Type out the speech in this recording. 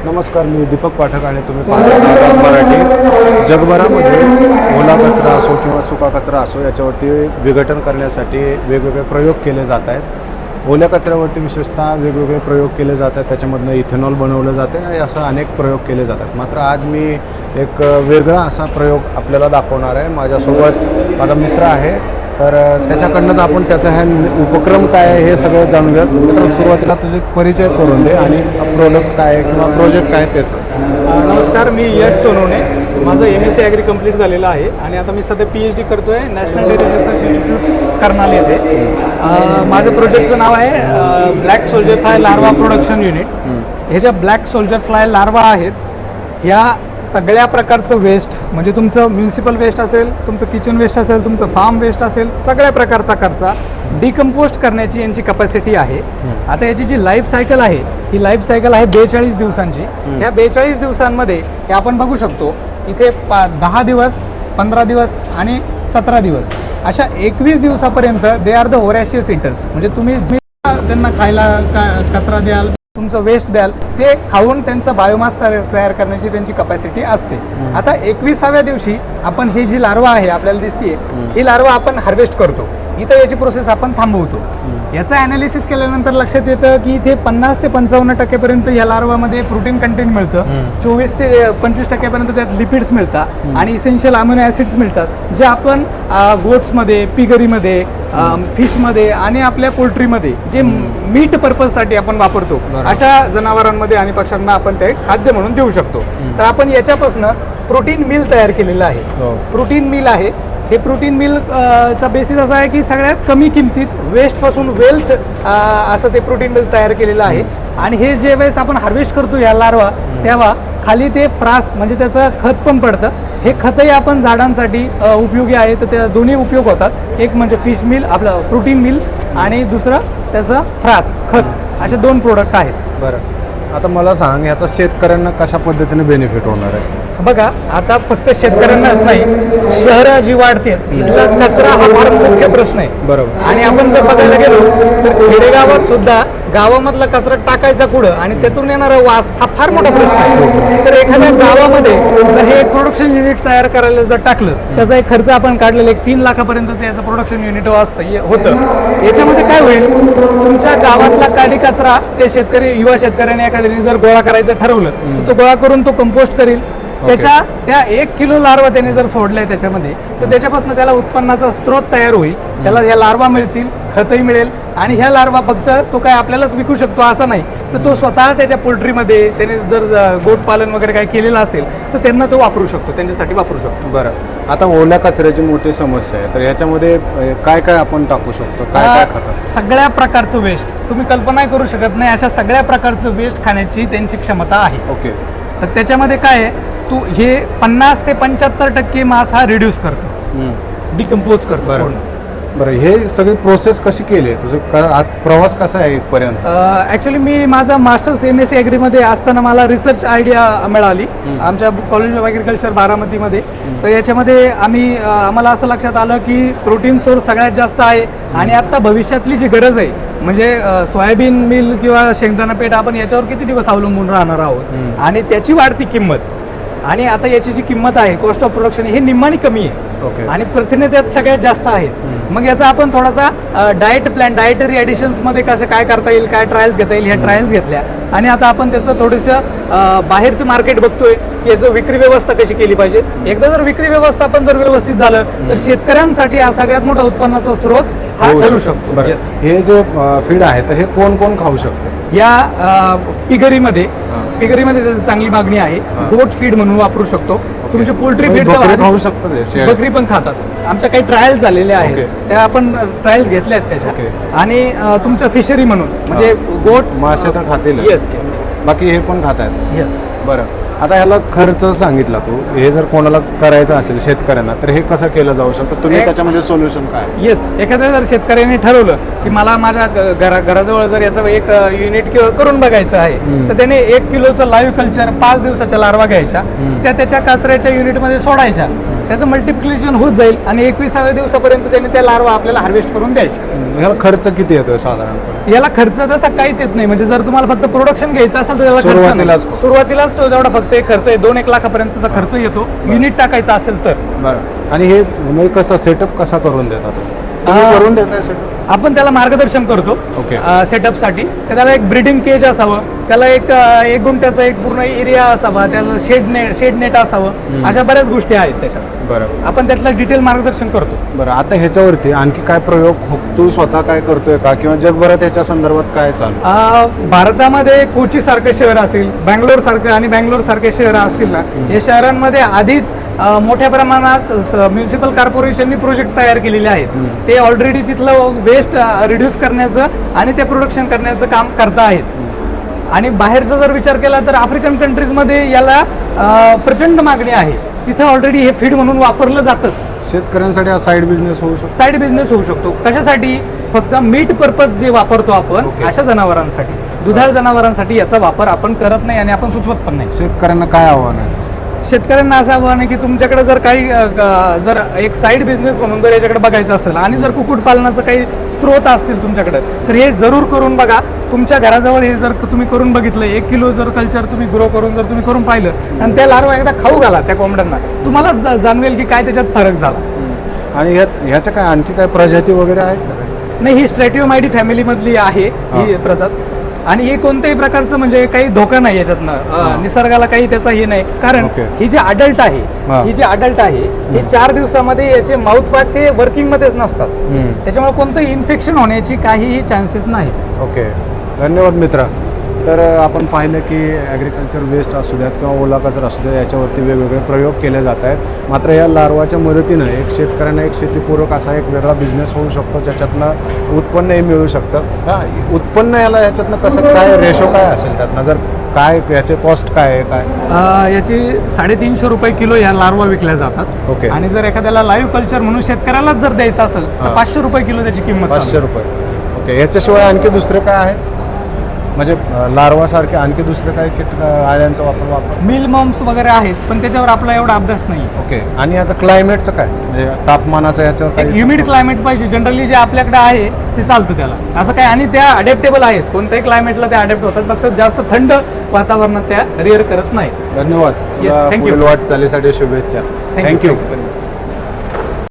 नमस्कार, मी दीपक पाठक आणि तुम्ही पाहत आहात मराठी. जगभरामध्ये ओला कचरा असो किंवा सुका कचरा असो याच्यावरती विघटन करण्यासाठी वेगवेगळे प्रयोग केले जात आहेत. ओल्या कचऱ्यावरती विशेषतः वेगवेगळे प्रयोग केले जात आहेत. त्याच्यामधनं इथेनॉल बनवलं जाते आणि असं अनेक प्रयोग केले जातात. मात्र आज मी एक वेगळा असा प्रयोग आपल्याला दाखवणार आहे. माझ्यासोबत माझा मित्र आहे, तर त्याच्याकडनंच आपण त्याचा हा उपक्रम काय आहे हे सगळं जाणून घेऊयात. तर सुरुवातीला तुझे परिचय करून दे आणि प्रोडक्ट काय आहे किंवा प्रोजेक्ट काय आहे ते सांग. नमस्कार, मी यश सोनवणे. माझं MSc ॲग्री कंप्लीट झालेलं आहे आणि आता मी सध्या PhD करतो आहे national dairy research institute Karnal येथे. माझं प्रोजेक्टचं नाव आहे black soldier fly larva production unit. हे ज्या ब्लॅक सोल्जर फ्लाय लार्वा आहेत, ह्या सगळ्या प्रकारचं वेस्ट, म्हणजे तुमचं म्युन्सिपल वेस्ट असेल, तुमचं किचन वेस्ट असेल, तुमचं फार्म वेस्ट असेल, सगळ्या प्रकारचा खर्चा डिकम्पोस्ट करण्याची यांची कपॅसिटी आहे. आता याची जी लाईफ सायकल आहे, ही लाईफ सायकल आहे 42 दिवसांची. ह्या 42 दिवसांमध्ये हे आपण बघू शकतो इथे 10 दिवस, 15 दिवस आणि 17 दिवस अशा 21 दिवसापर्यंत दे आर द व्होरॅशियस ईटर्स. म्हणजे तुम्ही त्यांना खायला कचरा द्याल, तुमचं वेस्ट द्याल, ते खाऊन त्यांचा बायोमास तयार करण्याची त्यांची कपॅसिटी असते. आता 21व्या दिवशी आपण ही जी लार्वा आहे आपल्याला दिसतीये, ही लार्वा आपण हार्वेस्ट करतो. इथं याची प्रोसेस आपण थांबवतो. याचं ॲनालिसिस केल्यानंतर लक्षात येतं की इथे 50 ते 55% या लार्वामध्ये प्रोटीन कंटेंट मिळतं, 24 ते 25% त्यात लिपिड्स मिळतात आणि इसेन्शियल अमिनो ॲसिड्स मिळतात, जे आपण गोट्समध्ये, पिगरीमध्ये, फिशमध्ये आणि आपल्या पोल्ट्रीमध्ये जे मीट पर्पजसाठी आपण वापरतो, अशा जनावरांमध्ये आणि पक्ष्यांना आपण ते खाद्य म्हणून देऊ शकतो. तर आपण याच्यापासून प्रोटीन मिल तयार केलेलं आहे. प्रोटीन मिल आहे. हे प्रोटीन मिल चा बेसिस असा आहे की सगळ्यात कमी किमतीत वेस्टपासून वेल्थ असं ते प्रोटीन मिल तयार केलेलं आहे. आणि हे जे वेळेस आपण हार्वेस्ट करतो या लार्वा, तेव्हा खाली ते फ्रास म्हणजे त्याचं खत पण पडतं. हे खतही आपण झाडांसाठी उपयोगी आहे. तर त्या दोन्ही उपयोग होतात. एक म्हणजे फिश मिल, आपलं प्रोटीन मिल, आणि दुसरं त्याचं फ्रास खत. असे 2 प्रोडक्ट आहेत. बरं, आता मला सांग, याचा शेतकऱ्यांना कशा पद्धतीने बेनिफिट होणार आहे? बघा, आता फक्त शेतकऱ्यांनाच नाही, शहरं जी वाढते इथला कचरा हा फार मुख्य प्रश्न आहे. बरोबर. आणि आपण जर बघायला गेलो तर खेडेगावात सुद्धा गावामधला कचरा टाकायचा कुठं आणि त्यातून येणारा वास हा फार मोठा प्रश्न आहे. तर एखाद्या गावामध्ये जर हे प्रोडक्शन युनिट तयार करायला जर टाकलं, त्याचा एक खर्च आपण काढलेला 3 लाखापर्यंतचं याचं प्रोडक्शन युनिट होतं. याच्यामध्ये काय होईल, तुमच्या गावातला काडी कचरा ते शेतकरी, युवा शेतकऱ्याने एखाद्याने जर गोळा करायचं ठरवलं, तर तो गोळा करून तो कंपोस्ट करेल. त्या 1 किलो लार्वा त्याने जर सोडलाय त्याच्यामध्ये, तर त्याच्यापासून त्याला उत्पन्नाचा स्रोत तयार होईल. त्याला ह्या लार्वा मिळतील, खतही मिळेल. आणि ह्या लार्वा फक्त तो काय आपल्यालाच विकू शकतो असं नाही, तर तो स्वतः त्याच्या पोल्ट्रीमध्ये त्याने जर गोट पालन वगैरे काय केलेलं असेल तर त्यांना तो वापरू शकतो, त्यांच्यासाठी वापरू शकतो. बरं, आता ओल्या कचऱ्याची मोठी समस्या आहे, तर याच्यामध्ये काय काय आपण टाकू शकतो? काय काय खातात? सगळ्या प्रकारचं वेस्ट, तुम्ही कल्पना करू शकत नाही अशा सगळ्या प्रकारचं वेस्ट खाण्याची त्यांची क्षमता आहे. ओके. तर त्याच्यामध्ये काय आहे, तू हे 50 ते 75% मास हा रिड्यूस करतो, डिकम्पोज करतो. बरं, हे सगळी प्रोसेस कशी केली आहे? तुझं प्रवास कसा आहे इथपर्यंत? ॲक्च्युली मी माझा मास्टर्स MSc ॲग्रीमध्ये असताना मला रिसर्च आयडिया मिळाली आमच्या कॉलेज ऑफ ॲग्रिकल्चर बारामतीमध्ये. तर याच्यामध्ये आम्हाला असं लक्षात आलं की प्रोटीन सोर्स सगळ्यात जास्त आहे आणि आत्ता भविष्यातली जी गरज आहे, म्हणजे सोयाबीन मिल किंवा शेंगदाणा पेठ, आपण याच्यावर किती दिवस अवलंबून राहणार आहोत आणि त्याची वाढती किंमत. आणि आता याची जी किंमत आहे, कॉस्ट ऑफ प्रोडक्शन, हे निम्मानी कमी आहे आणि प्रथिने त्यात सगळ्यात जास्त आहेत. मग याचा आपण थोडासा डाएट प्लॅन, डाएटरी ॲडिशन्समध्ये कसं काय करता येईल, काय ट्रायल्स घेता येईल, ह्या ट्रायल्स घेतल्या. आणि आता आपण त्याचं थोडंसं बाहेरचं मार्केट बघतोय की याचं विक्री व्यवस्था कशी केली पाहिजे. एकदा जर विक्री व्यवस्थापन जर व्यवस्थित झालं तर शेतकऱ्यांसाठी हा सगळ्यात मोठा उत्पन्नाचा स्रोत हा ठरू शकतो. हे जे फीड आहे, तर हे कोण कोण खाऊ शकते? या पिगरीमध्ये त्याची चांगली मागणी आहे. गोट फीड म्हणून वापरू शकतो. तुमचे पोल्ट्री फीड खाऊ शकतात, बकरी पण खातात. आमच्या काही ट्रायल्स झालेल्या आहेत, त्या आपण ट्रायल्स घेतल्या आहेत त्याच्या. आणि तुमचं फिशरी म्हणून, म्हणजे गोट मासे तर खातील. येस, बाकी हे पण खात आहेत. येस. बरं, आता ह्याला खर्च सांगितला तू, हे जर कोणाला करायचं असेल शेतकऱ्यांना, तर हे कसं केलं जाऊ शकतं? तुम्ही त्याच्यामध्ये सोल्युशन काय? येस, एखाद्या जर शेतकऱ्याने ठरवलं की मला माझ्या घराजवळ जर याचं एक युनिट करून बघायचं आहे, तर त्याने 1 किलोचं लाईव्ह कल्चर 5 दिवसाच्या लार्वा घ्यायच्या, त्या त्याच्या कचऱ्याच्या युनिटमध्ये सोडायच्या त्याचं मल्टिप्लिकेशन होत जाईल आणि 21व्या दिवसापर्यंत त्याने त्या लार्वा आपल्याला हार्वेस्ट करून द्यायचे. ह्याला खर्च किती येतोय साधारणपणे? याला खर्च तसा काहीच येत नाही. म्हणजे जर तुम्हाला फक्त प्रोडक्शन घ्यायचं असेल तर त्याला खर्च नाही. सुरुवातीलाच तो जेवढा फक्त एक खर्च आहे 2-1 लाखापर्यंतचा खर्च येतो. युनिट टाकायचा असेल तर. बरं. आणि हे म्हणजे कसा सेटअप कसा करून देतात तुम्ही? करून देताय सेटअप? आपण त्याला मार्गदर्शन करतो ओके. सेटअपसाठी. त्याला एक ब्रीडिंग केज असावं, त्याला एक गुंठ्याचा एक पूर्ण एरिया असावा, त्याला शेड नेट असावं, अशा बऱ्याच गोष्टी आहेत त्याच्यात. बरं. आपण त्यातलं डिटेल मार्गदर्शन करतो. बरं, आता ह्याच्यावरती आणखी काय प्रयोग तू स्वतः काय करतोय का, किंवा जगभरात ह्याच्या संदर्भात काय चालू? भारतामध्ये कोची सारखे शहर असेल, बँगलोर सारखं आणि बँगलोर सारखे शहर असतील ना, या शहरांमध्ये आधीच मोठ्या प्रमाणात म्युन्सिपल कॉर्पोरेशननी प्रोजेक्ट तयार केलेले आहेत. ते ऑलरेडी तिथलं वेस्ट रिड्यूस करण्याचं आणि ते प्रोडक्शन करण्याचं काम करता आहेत. आणि बाहेरचा जर विचार केला तर आफ्रिकन कंट्रीजमध्ये याला प्रचंड मागणी आहे. तिथं ऑलरेडी हे फीड म्हणून वापरलं जातंच. शेतकऱ्यांसाठी हा साईड बिझनेस होऊ शकतो. साईड बिझनेस होऊ शकतो. कशासाठी? फक्त मीट पर्पज जे वापरतो आपण अशा जनावरांसाठी, दुधाळ जनावरांसाठी याचा वापर आपण करत नाही आणि आपण सुचवत पण नाही. शेतकऱ्यांना काय आव्हान आहे? शेतकऱ्यांना असं आव्हान आहे की तुमच्याकडे जर काही जर एक साईड बिझनेस म्हणून जर याच्याकडे बघायचं असेल आणि जर कुक्कुटपालनाचं काही स्त्रोत असतील तुमच्याकडे, तर हे जरूर करून बघा. तुमच्या घराजवळ हे जर तुम्ही करून बघितलं, 1 किलो जर कल्चर तुम्ही ग्रो करून जर तुम्ही करून पाहिलं आणि त्या लार्वा एकदा खाऊ घाला त्या कोंबड्यांना, तुम्हालाच जाणवेल की काय त्याच्यात फरक झाला. आणि ह्याच्या काय आणखी काय प्रजाती वगैरे आहेत का? नाही, ही स्ट्रॅटिओमाइडी फॅमिलीमधली आहे ही प्रजात. आणि हे कोणत्याही प्रकारचं म्हणजे काही धोका नाही याच्यातनं, निसर्गाला काही त्याचा हे नाही. कारण ही जे अडल्ट आहे हे 4 दिवसामध्ये याचे माउथ पार्ट्स हे वर्किंग मध्येच नसतात. त्याच्यामुळे कोणतंही इन्फेक्शन होण्याची काहीही चान्सेस नाही. ओके, धन्यवाद मित्रा. तर आपण पाहिलं की ॲग्रिकल्चर वेस्ट असू द्यात किंवा ओला कचरा असू द्या, याच्यावरती वेगवेगळे प्रयोग केले जात आहेत. मात्र या लार्वाच्या मदतीनं शेतकऱ्यांना एक शेतीपूरक असा एक वेगळा बिझनेस होऊ शकतो, ज्याच्यातनं उत्पन्नही मिळू शकतं. उत्पन्न ह्याच्यातनं कसं काय रेशो काय असेल त्यातनं, जर काय याचे कॉस्ट काय आहे काय? याची 350 रुपये किलो या लार्वा विकल्या जातात. ओके. आणि जर एखाद्याला लाईव्ह कल्चर म्हणून शेतकऱ्यालाच जर द्यायचं असेल तर 500 रुपये किलो त्याची किंमत. 500 रुपये. ओके. याच्याशिवाय आणखी दुसरे काय आहे, म्हणजे लार्वासारखे आणखी दुसरे काही आळ्यांचा वापर? मिल मॉम्स वगैरे आहेत, पण त्याच्यावर आपला एवढा अभ्यास नाही. ओके. आणि याचं क्लायमेटचं काय, म्हणजे तापमानाचं याच्यावर काही? ह्युमिड क्लायमेट पाहिजे. जनरली जे आपल्याकडे आहे ते चालतं त्याला, असं काय. आणि त्या अडॅप्टेबल आहेत, कोणत्याही क्लायमेटला त्या अडॅप्ट होतात, फक्त जास्त थंड वातावरणात त्या रिअर करत नाहीत. धन्यवाद. Yes, thank you. पुढील वाटचालीसाठी शुभेच्छा. Thank you. थँक्यू.